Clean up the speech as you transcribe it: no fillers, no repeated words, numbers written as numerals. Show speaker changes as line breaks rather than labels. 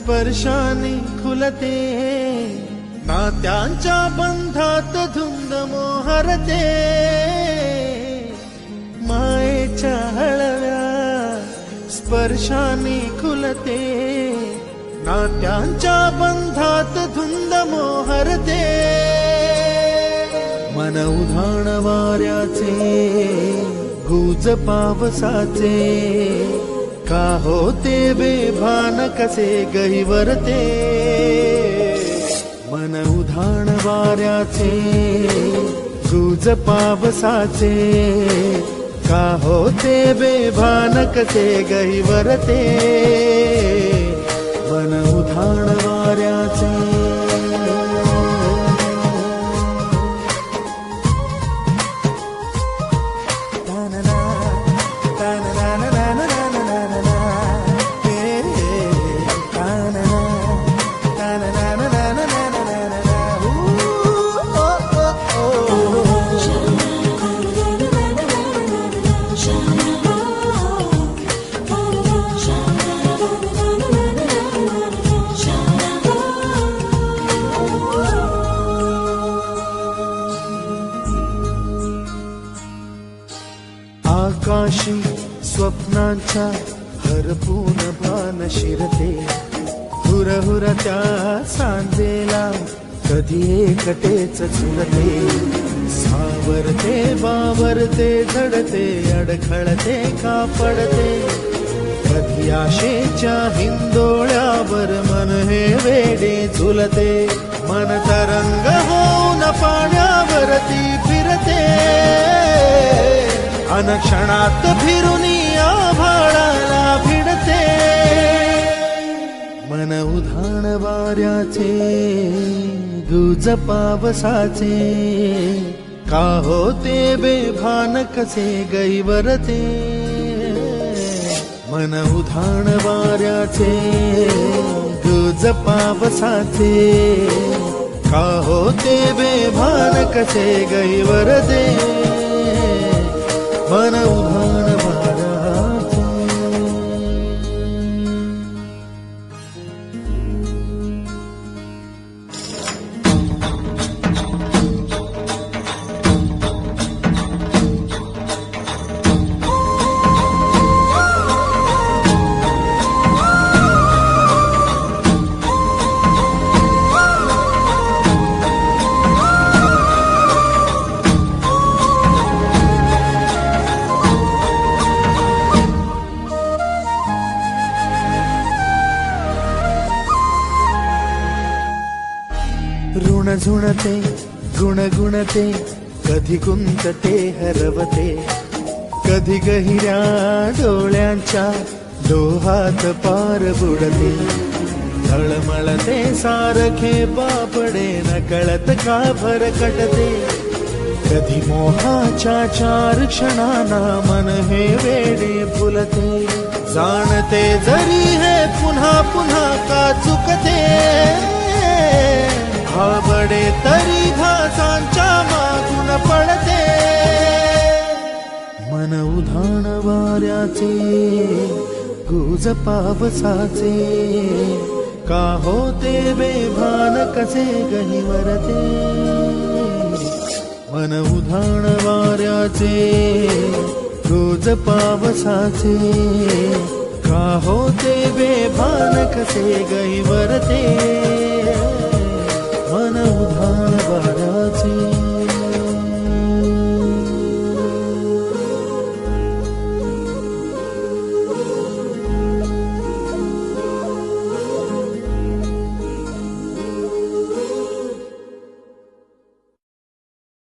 स्पर्शाने खुलते, नात्यांच्या बंधात धुंद मोहरते, मायेच्या हळव्या स्पर्शाने खुलते, नात्यांच्या बंधात धुंद मोहरते, मन उधाण वाऱ्याचे गुज पावसाचे, का होते बेभान कसे गहिवरते, मन उधाण वाऱ्याचे गुज पावसाचे, का होते बेभान कसे गहिवरते, मन उधाण वाऱ्याचे. आकाशी स्वप्नांच्या हरपून भान शिरते, हुरहुर त्या सांजेला कधी एकटेच झुलते, सावरते बावरते झडते, अडखळते का पडते, कधी आशेच्या हिंदोळ्यावर मन हे वेडे झुलते, मन तरंग होऊन पाण्यावरती फिरते, अनक्षणात फिरुनी आभाळाला भिडते, मन उधाण वाऱ्याचे गुज पावसाचे, का होते बेभान कसे गहिवरते, मन उधाण वाऱ्याचे गुज पावसाचे, का होते बेभान कसे गहिवरते, मन उधाण वाऱ्याचे. ऋण झुणते गुणगुणते, कधी गुंतते हरवते, कधी गहिऱ्या डोळ्यांच्या डोहात पार बुडते, तळमळते सारखे बापडे नकळत का भरकटते, कधी मोहाच्या चार क्षणांना मन हे वेडे फुलते, जाणते जरी हे पुन्हा पुन्हा का चुकते, आवडे तरी घासांच्या मागून पडते, मन उधाण वाऱ्याचे गुज पावसाचे, का होते बेभान कसे गहिवरते, मन उधाण वाऱ्याचे गुज पावसाचे, का होते बेभान कसे गहिवरते.